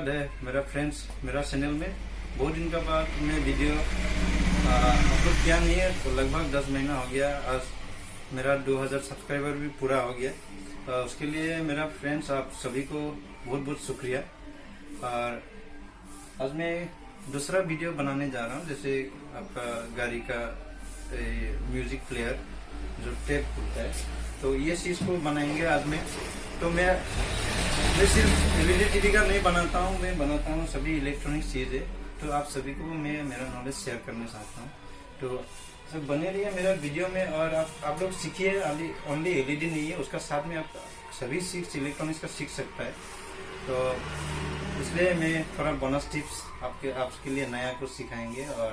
स्वागत है मेरा फ्रेंड्स मेरा चैनल में। बहुत दिन का बाद मैं वीडियो अपलोड किया नहीं है, तो लगभग 10 महीना हो गया। आज मेरा 2000 सब्सक्राइबर भी पूरा हो गया। उसके लिए मेरा फ्रेंड्स आप सभी को बहुत बहुत शुक्रिया। और आज मैं दूसरा वीडियो बनाने जा रहा हूँ, जैसे आपका गाड़ी का म्यूजिक प्लेयर जो टेप होता है, तो ये चीज़ को बनाएंगे आज में। तो मैं सिर्फ एलईडी टीवी का नहीं बनाता हूँ, मैं बनाता हूँ सभी इलेक्ट्रॉनिक चीज़ें। तो आप सभी को मैं मेरा नॉलेज शेयर करना चाहता हूँ, तो सब बने रहिए मेरा वीडियो में। और आप लोग सीखिए, ओनली एलईडी नहीं है, उसका साथ में आप सभी चीज इलेक्ट्रॉनिक्स का सीख सकता है। तो इसलिए मैं थोड़ा बोनस टिप्स आपके लिए नया कुछ सिखाएंगे। और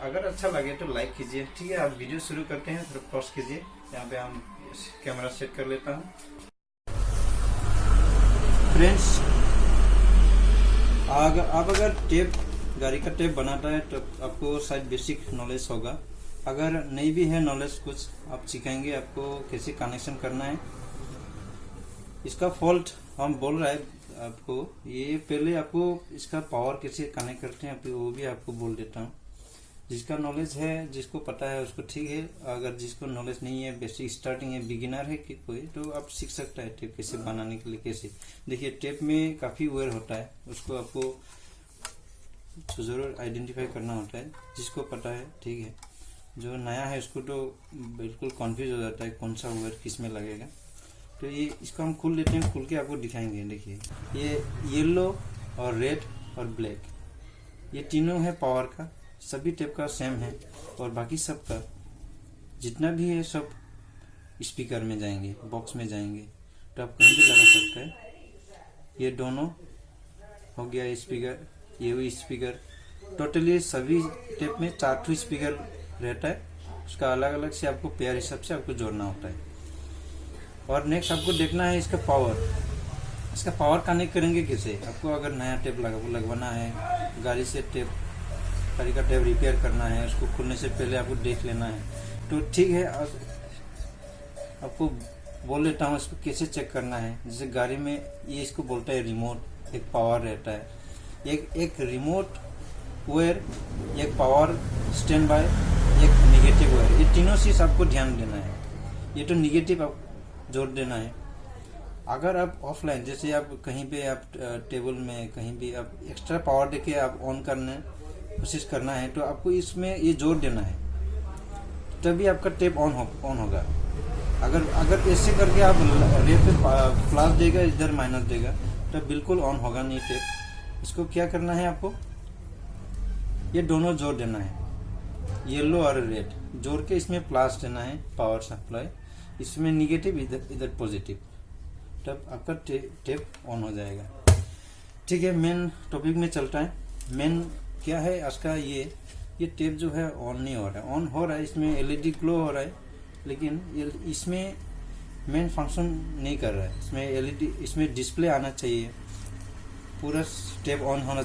अगर अच्छा लगे तो लाइक कीजिए, ठीक है। आप वीडियो शुरू करते हैं, थोड़ा पॉज कीजिए। यहाँ पे हम कैमरा सेट कर लेता हूँ। फ्रेंड्स, आप अगर टेप गाड़ी का टेप बनाता है तो आपको शायद बेसिक नॉलेज होगा। अगर नहीं भी है नॉलेज, कुछ आप सिखाएंगे आपको कैसे कनेक्शन करना है। इसका फॉल्ट हम बोल रहा है आपको, ये पहले आपको इसका पावर कैसे कनेक्ट करते हैं वो भी आपको बोल देता हूँ। जिसका नॉलेज है, जिसको पता है उसको ठीक है। अगर जिसको नॉलेज नहीं है, बेसिक स्टार्टिंग है, बिगिनर है कि कोई, तो आप सीख सकता है टेप कैसे बनाने के लिए। कैसे देखिए, टेप में काफी वेयर होता है, उसको आपको जरूर आइडेंटिफाई करना होता है। जिसको पता है ठीक है, जो नया है उसको तो बिल्कुल कंफ्यूज हो जाता है कौन सा वेयर किस में लगेगा। तो ये इसको हम खोल लेते हैं, खोल के आपको दिखाएंगे। देखिए, ये येलो और रेड और ब्लैक, ये तीनों है पावर का। सभी टेप का सेम है, और बाकी सब का जितना भी है सब स्पीकर में जाएंगे, बॉक्स में जाएंगे, तो आप कहीं भी लगा सकते हैं। ये दोनों हो गया स्पीकर, ये हुई स्पीकर। टोटली सभी टेप में 4 स्पीकर रहता है, उसका अलग अलग से आपको पेयर हिसाब से आपको जोड़ना होता है। और नेक्स्ट आपको देखना है इसका पावर। इसका पावर कनेक्ट करेंगे कैसे। आपको अगर नया टेप लगवाना है, गाड़ी से गाड़ी का टेप रिपेयर करना है, उसको खुलने से पहले आपको देख लेना है, तो ठीक है। आपको बोल लेता हूँ इसको कैसे चेक करना है। जैसे गाड़ी में ये इसको बोलता है रिमोट, एक पावर रहता है, एक रिमोट वायर, एक पावर स्टैंड बाय, एक निगेटिव वायर। ये तीनों चीज आपको ध्यान देना है। ये तो निगेटिव आप जोड़ देना है। अगर आप ऑफलाइन, जैसे आप कहीं पे आप टेबल में कहीं भी आप एक्स्ट्रा पावर देके आप ऑन करने कोशिश करना है, तो आपको इसमें ये जोड़ देना है, तभी आपका टेप ऑन होगा। अगर ऐसे करके आप रेड पे प्लस देगा, इधर माइनस देगा, तो बिल्कुल ऑन होगा नहीं टेप। इसको क्या करना है, आपको ये दोनों जोड़ देना है, येलो और रेड जोड़ के इसमें प्लस देना है पावर सप्लाई, इसमें निगेटिव, इधर पॉजिटिव, तब आपका टेप ऑन हो जाएगा। ठीक है, मेन टॉपिक में चलता है। मेन क्या है आज का, ये टेप जो है ऑन नहीं हो रहा है। ऑन हो रहा है, इसमें एलईडी ग्लो हो रहा है, लेकिन इसमें मेन फंक्शन नहीं कर रहा है। इसमें एलईडी, इसमें डिस्प्ले आना चाहिए, पूरा टेप ऑन हो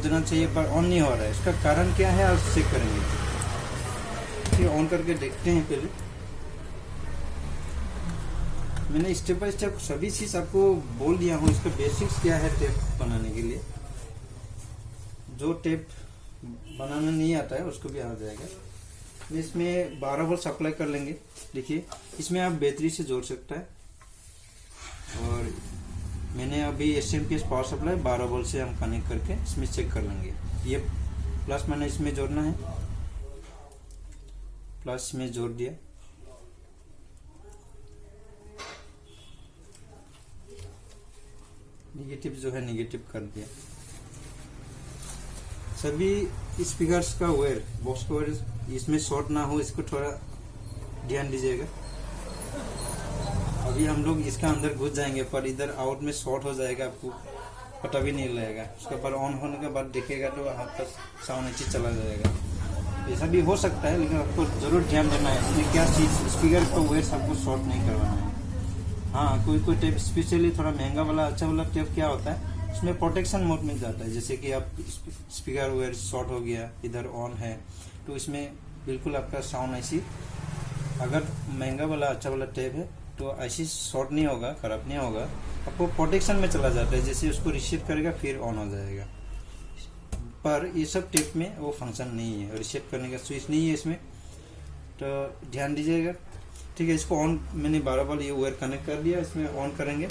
जाना चाहिए, पर ऑन नहीं हो रहा है। इसका कारण क्या है आज चेक करेंगे। ठीक है, ऑन करके देखते हैं। पहले मैंने स्टेप बाय स्टेप सभी चीज आपको बोल दिया हूँ। इसका बेसिक्स क्या है टेप बनाने के लिए। जो टेप बनाना नहीं आता है उसको भी आ जाएगा। इसमें 12 वोल्ट सप्लाई कर लेंगे। देखिए, इसमें आप बैटरी से जोड़ सकता है, और मैंने अभी एसएमपीएस पावर सप्लाई 12 वोल्ट से हम कनेक्ट करके इसमें चेक कर लेंगे। ये प्लस मैंने इसमें जोड़ना है, प्लस में जोड़ दिया। निगेटिव जो है निगेटिव कर दिया। सभी स्पीकर्स का वायर, बॉक्स का वायर इसमें शॉर्ट ना हो, इसको थोड़ा ध्यान दीजिएगा। अभी हम लोग इसका अंदर घुस जाएंगे, पर इधर आउट में शॉर्ट हो जाएगा, आपको पता भी नहीं लगेगा। उसके बाद ऑन होने के बाद देखेगा तो हाथ तक साउंड नीचे चला जाएगा। ऐसा भी हो सकता है, लेकिन आपको जरूर ध्यान देना है इसमें क्या चीज, स्पीकर का वायर सबको शॉर्ट नहीं करवाना है। हाँ, कोई टेप स्पेशली थोड़ा महंगा वाला अच्छा वाला टेप क्या होता है, उसमें प्रोटेक्शन मोड में जाता है। जैसे कि आप स्पीकर वायर शॉर्ट हो गया, इधर ऑन है, तो इसमें बिल्कुल आपका साउंड ऐसी, अगर महंगा वाला अच्छा वाला टेप है तो ऐसी शॉर्ट नहीं होगा, खराब नहीं होगा, आपको प्रोटेक्शन में चला जाता है, जैसे उसको रिसेट करेगा फिर ऑन हो जाएगा। पर ये सब टेप में वो फंक्शन नहीं है, रिसेट करने का स्विच नहीं है इसमें, तो ध्यान दीजिएगा। ठीक है, इसको ऑन मैंने 12 बार ये वायर कनेक्ट कर दिया, इसमें ऑन करेंगे।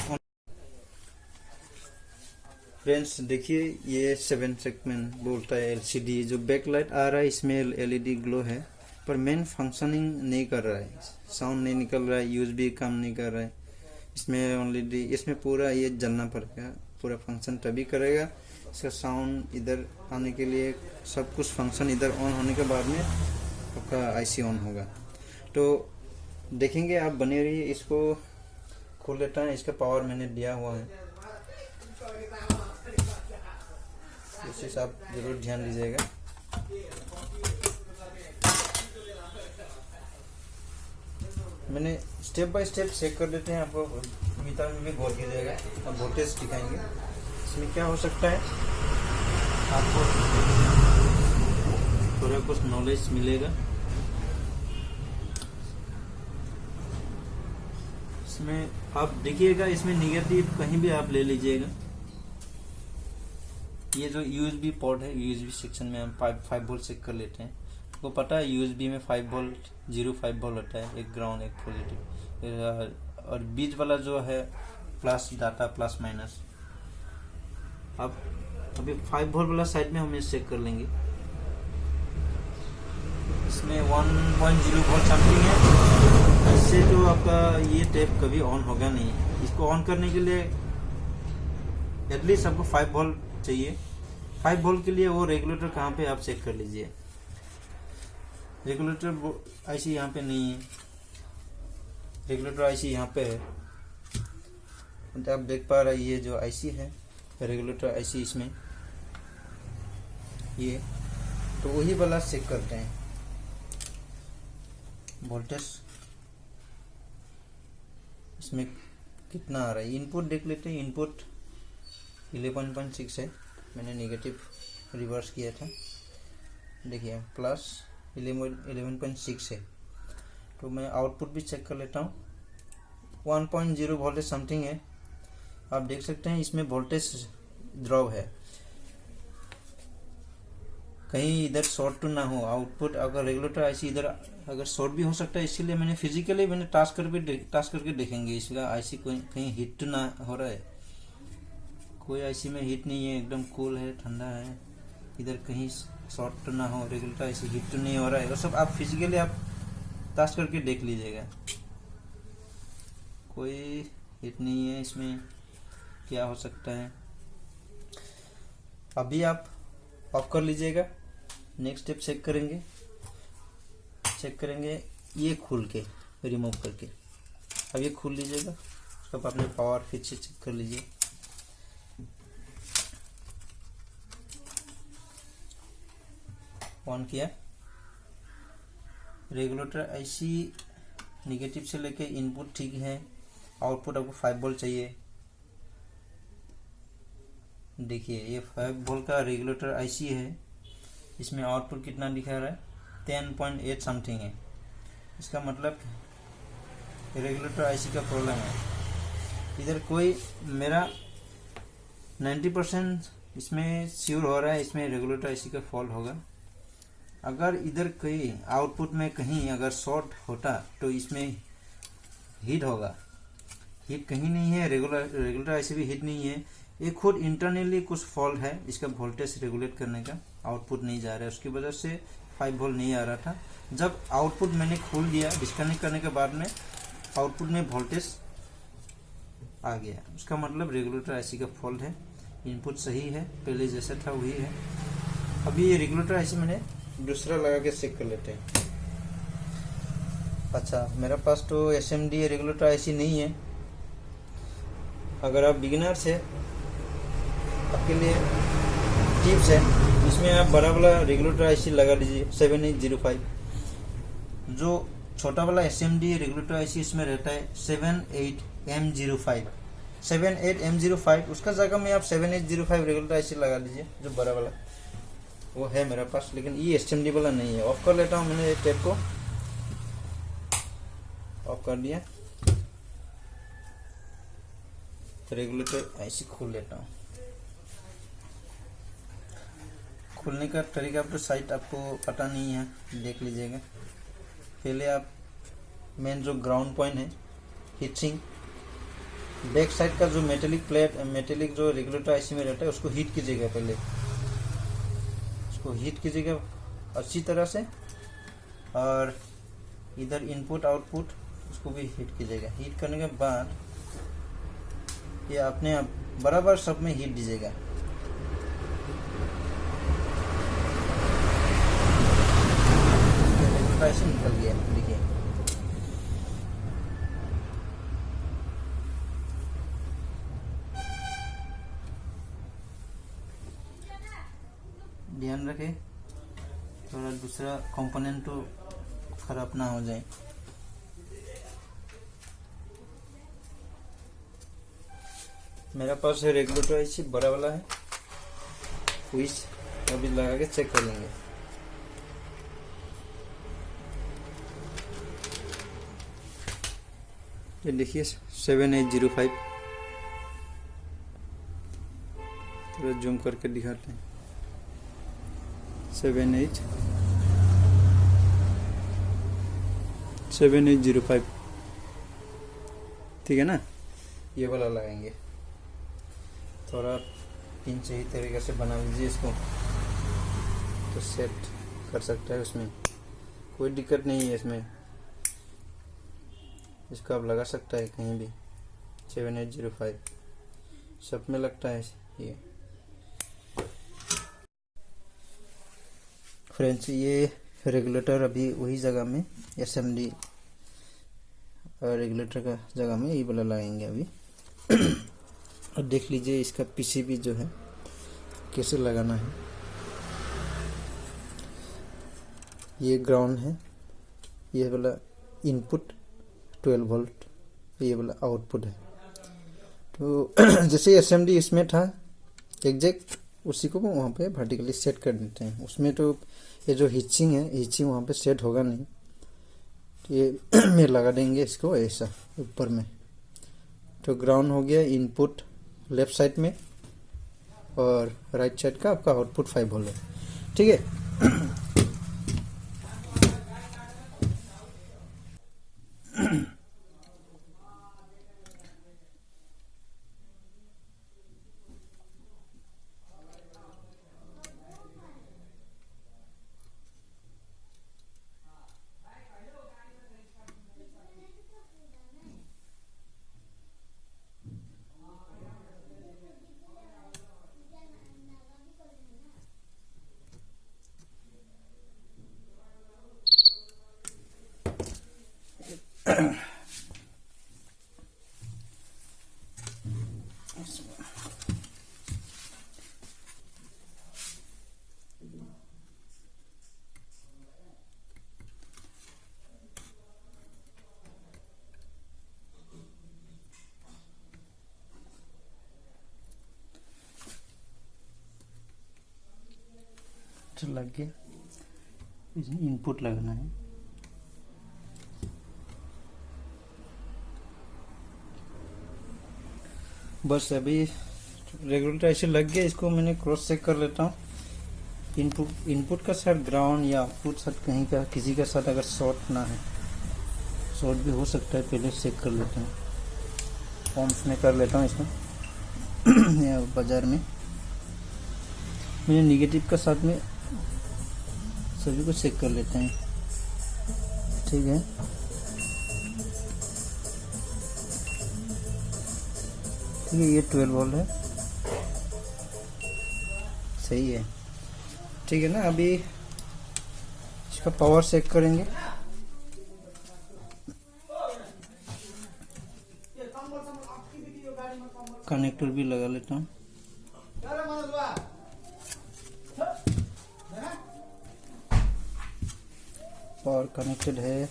फ्रेंड्स देखिए, ये 7 सेगमेंट बोलता है एलसीडी, जो बैक लाइट आ रहा है इसमें एलईडी ग्लो है, पर मेन फंक्शनिंग नहीं कर रहा है, साउंड नहीं निकल रहा है, यूएसबी काम नहीं कर रहा है इसमें ओनली। इसमें पूरा ये जलना पड़ेगा, पूरा फंक्शन तभी करेगा। इसका साउंड इधर आने के लिए सब कुछ फंक्शन इधर ऑन होने के बाद में आपका आईसी ऑन होगा। तो देखेंगे आप, बने रहिए। इसको खोल लेता है, इसका पावर मैंने दिया हुआ है, इस हिसाब जरूर ध्यान दीजिएगा। मैंने स्टेप बाय स्टेप चेक कर देते हैं, आपको गीता में भी गौर कीजिएगा। अब वोल्टेज दिखाएंगे, इसमें क्या हो सकता है आपको थोड़ा कुछ नॉलेज मिलेगा। इसमें आप देखिएगा, इसमें निगेटिव कहीं भी आप ले लीजिएगा। ये जो यूएसबी पोर्ट है, यूएसबी सेक्शन में हम 5 वोल्ट चेक कर लेते हैं। आपको पता है यूएसबी में 5 वोल्ट 0.5 वोल्ट होता है, एक ग्राउंड एक पॉजिटिव, और बीच वाला जो है प्लस डाटा प्लस माइनस। अब अभी 5 वोल्ट वाला साइड में हम ये चेक कर लेंगे, इसमें 1.0 वोल्ट समथिंग है। इससे तो आपका ये टेप कभी ऑन होगा नहीं। इसको ऑन करने के लिए एटलीस्ट आपको 5 वोल्ट चाहिए। 5 वोल्ट के लिए वो रेगुलेटर कहाँ पे आप चेक कर लीजिए। रेगुलेटर आईसी यहाँ पे नहीं है, रेगुलेटर आईसी यहाँ पे है, तो आप देख पा रहे हैं ये जो आईसी है रेगुलेटर आईसी, इसमें ये तो वही वाला चेक करते हैं। वोल्टेज इसमें कितना आ रहा है, इनपुट देख लेते हैं। इनपुट 11.6 है, मैंने नेगेटिव रिवर्स किया था, देखिए प्लस 11.6 है। तो मैं आउटपुट भी चेक कर लेता हूँ, 1.0 वोल्टेज समथिंग है। आप देख सकते हैं इसमें वोल्टेज ड्रॉप है, कहीं इधर शॉर्ट टू ना हो आउटपुट। अगर रेगुलेटर आईसी इधर अगर शॉर्ट भी हो सकता है, इसीलिए मैंने फिजिकली टास्क करके देखेंगे इसका आईसी कहीं हीट तो ना हो रहा है। कोई आईसी में हीट नहीं है, एकदम कूल है, ठंडा है, इधर कहीं शॉर्ट तो ना हो, रेगुलेटर आईसी हीट तो नहीं हो रहा है, वो सब आप फिजिकली आप टास्क करके देख लीजिएगा। कोई हीट नहीं है इसमें, क्या हो सकता है। अभी आप ऑफ कर लीजिएगा, नेक्स्ट स्टेप चेक करेंगे ये खोल के रिमूव करके। अब ये खोल लीजिएगा, उसका अपने पावर फिर से चेक कर लीजिए। ऑन किया, रेगुलेटर आईसी नेगेटिव से लेके इनपुट ठीक है, आउटपुट आपको 5 वोल्ट चाहिए। देखिए ये 5 वोल्ट का रेगुलेटर आईसी है, इसमें आउटपुट कितना दिखा रहा है, 10.8 समथिंग है। इसका मतलब रेगुलेटर आईसी का प्रॉब्लम है। इधर कोई मेरा 90% इसमें श्योर हो रहा है, इसमें रेगुलेटर आईसी का फॉल्ट होगा। अगर इधर कहीं आउटपुट में कहीं अगर शॉर्ट होता तो इसमें हीट होगा, हीट कहीं नहीं है, रेगुलेटर आईसी भी हीट नहीं है। ये खुद इंटरनली कुछ फॉल्ट है, इसका वोल्टेज रेगुलेट करने का, आउटपुट नहीं जा रहा है, उसकी वजह से 5 वोल्ट नहीं आ रहा था। जब आउटपुट मैंने खोल दिया डिस्कनेक्ट करने के बाद में, आउटपुट में वोल्टेज आ गया, उसका मतलब रेगुलेटर आईसी का फॉल्ट है। इनपुट सही है, पहले जैसा था वही है। अभी ये रेगुलेटर आईसी मैंने दूसरा लगा के चेक कर लेते हैं। अच्छा, मेरे पास तो एसएमडी रेगुलेटर आईसी नहीं है। अगर आप बिगिनर्स है, आपके लिए टिप्स है, इसमें आप बड़ा वाला रेगुलेटर आईसी लगा लीजिए 7805। जो छोटा वाला एसएमडी रेगुलेटर आईसी इसमें रहता है 78M05, 78M05, उसका जगह में आप 7805 रेगुलेटर आईसी लगा लीजिए, जो बड़ा वाला वो है मेरे पास, लेकिन ये एसएमडी वाला नहीं है। ऑफ कर लेता हूँ, मैंने टेप को ऑफ कर दिया। तो रेगुलेटर ऐसे खोल लेता हूँ। खोलने का तरीका तो साइट आपको पता नहीं है, देख लीजिएगा। पहले आप मेन जो ग्राउंड पॉइंट है हीट सिंक, बैक साइड का जो मेटेलिक जो रेगुलेटर आईसी में रहता है उसको हीट कीजिएगा। पहले उसको हीट कीजिएगा अच्छी तरह से, और इधर इनपुट आउटपुट उसको भी हीट कीजिएगा। हीट करने के बाद ये अपने आप बराबर सब में हीट दीजिएगा। ऐसे निकल गया, देखिए। ध्यान रखें थोड़ा दूसरा कंपोनेंट तो खराब ना हो जाए। मेरा पास है रेगुलेटर ऐसे बड़ा वाला है, स्विच अभी लगा के चेक कर लेंगे। ये देखिए 7805, थोड़ा जूम करके दिखाते हैं। 7805, ठीक है ना। ये वाला लगाएंगे। थोड़ा पिन सही तरीके से बना लीजिए इसको, तो सेट कर सकता है। उसमें कोई दिक्कत नहीं है, इसमें इसको आप लगा सकता है कहीं भी। 7805 सब में लगता है ये। फ्रेंड्स, ये रेगुलेटर अभी वही जगह में एसएमडी रेगुलेटर का जगह में ये वाला लगाएंगे अभी। और देख लीजिए इसका पीसीबी जो है कैसे लगाना है। ये ग्राउंड है, ये वाला इनपुट 12 वोल्ट, ये वाला आउटपुट है। तो जैसे एसएमडी इसमें था एग्जैक्ट, उसी को वहाँ पे वर्टिकली सेट कर देते हैं। उसमें तो ये जो हिचिंग है, हिचिंग वहाँ पे सेट होगा नहीं, तो ये में लगा देंगे इसको ऐसा ऊपर में। तो ग्राउंड हो गया इनपुट लेफ्ट साइड में, और राइट साइड का आपका आउटपुट 5 वोल्ट है, ठीक है। लग गया, इनपुट लगाना है। बस अभी रेगुलेटर ऐसे लग गया, इसको मैंने क्रॉस चेक कर लेता हूँ। इनपुट का साथ ग्राउंड या आउटपुट साथ कहीं का किसी का साथ अगर शॉर्ट ना है, शॉर्ट भी हो सकता है, पहले चेक कर लेता हूँ। पॉम्स में कर लेता हूँ इसमें या बाजार में। मैंने निगेटिव का साथ में सभी को चेक कर लेते हैं, ठीक है। ठीक है, ये 12 वोल्ट है, सही है, ठीक है ना। अभी इसका पावर चेक करेंगे। कनेक्टर भी लगा लेता हूँ। पावर कनेक्टेड है।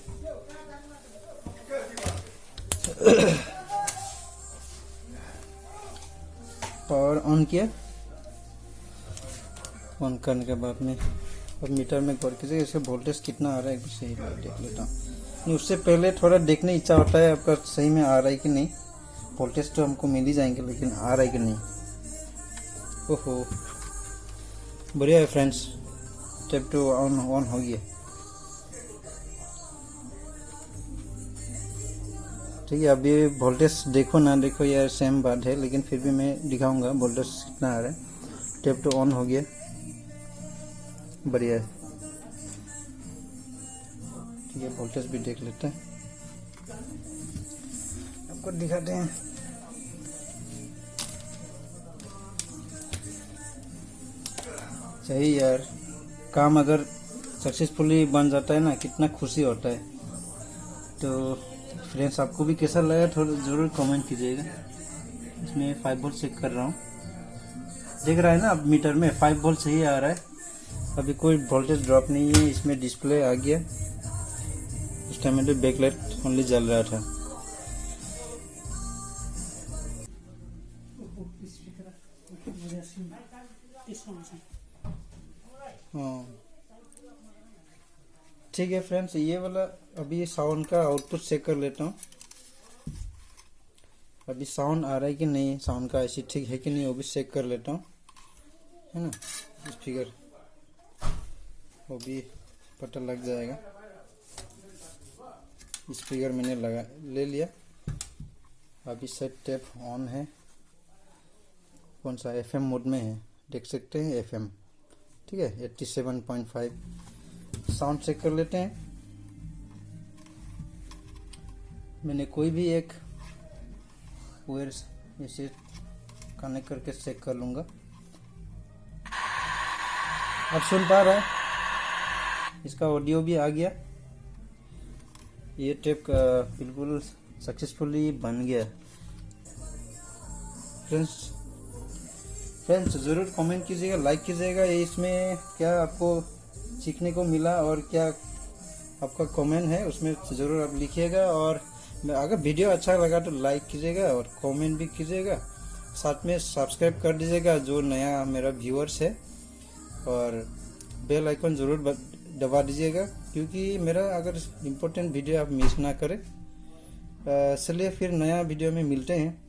पावर ऑन किया। ऑन करने के बाद में अब मीटर में गौर कीजिए इसका वोल्टेज कितना आ रहा है, सही देख लेता हूँ। उससे पहले थोड़ा देखने इच्छा होता है आपका सही में आ रहा है कि नहीं, वोल्टेज तो हमको मिल ही जाएंगे, लेकिन आ रहा है कि नहीं। ओहो, बढ़िया है फ्रेंड्स, टेप तो ऑन हो गया। ठीक है, अभी वोल्टेज देखो ना देखो यार सेम बात है, लेकिन फिर भी मैं दिखाऊंगा वोल्टेज कितना आ रहा है। टेप तो ऑन हो गया, बढ़िया है। ठीक है, वोल्टेज भी देख लेते हैं, आपको दिखाते हैं। सही यार, काम अगर सक्सेसफुली बन जाता है ना, कितना खुशी होता है। तो फ्रेंड्स, आपको भी कैसा लगा थोड़ा ज़रूर कमेंट कीजिएगा। इसमें 5 वोल्ट चेक कर रहा हूँ, देख रहा है ना अब मीटर में 5 वोल्ट सही आ रहा है। अभी कोई वोल्टेज ड्रॉप नहीं है, इसमें डिस्प्ले आ गया। उस टाइम में तो बैकलाइट ओनली जल रहा था। हाँ ठीक है फ्रेंड्स, ये वाला अभी साउंड का आउटपुट चेक कर लेता हूँ। अभी साउंड आ रहा है कि नहीं, साउंड का ऐसी ठीक है कि नहीं, वो भी चेक कर लेता हूँ, है ना। स्पीकर वो भी पता लग जाएगा। स्पीकर मैंने ले लिया। अभी सेट टेप ऑन है। कौन सा एफएम मोड में है, देख सकते हैं एफएम। ठीक है, 87.5। साउंड चेक कर लेते हैं। मैंने कोई भी एक वायर ऐसे कनेक्ट करके चेक कर लूँगा। अब सुन पा रहा है, इसका ऑडियो भी आ गया। ये टेप बिल्कुल सक्सेसफुली बन गया। फ्रेंड्स ज़रूर कमेंट कीजिएगा, लाइक कीजिएगा। इसमें क्या आपको सीखने को मिला और क्या आपका कमेंट है उसमें ज़रूर आप लिखिएगा। और अगर वीडियो अच्छा लगा तो लाइक कीजिएगा और कमेंट भी कीजिएगा। साथ में सब्सक्राइब कर दीजिएगा जो नया मेरा व्यूअर्स है, और बेल आइकन ज़रूर दबा दीजिएगा, क्योंकि मेरा अगर इम्पोर्टेंट वीडियो आप मिस ना करें। चलिए फिर नया वीडियो में मिलते हैं।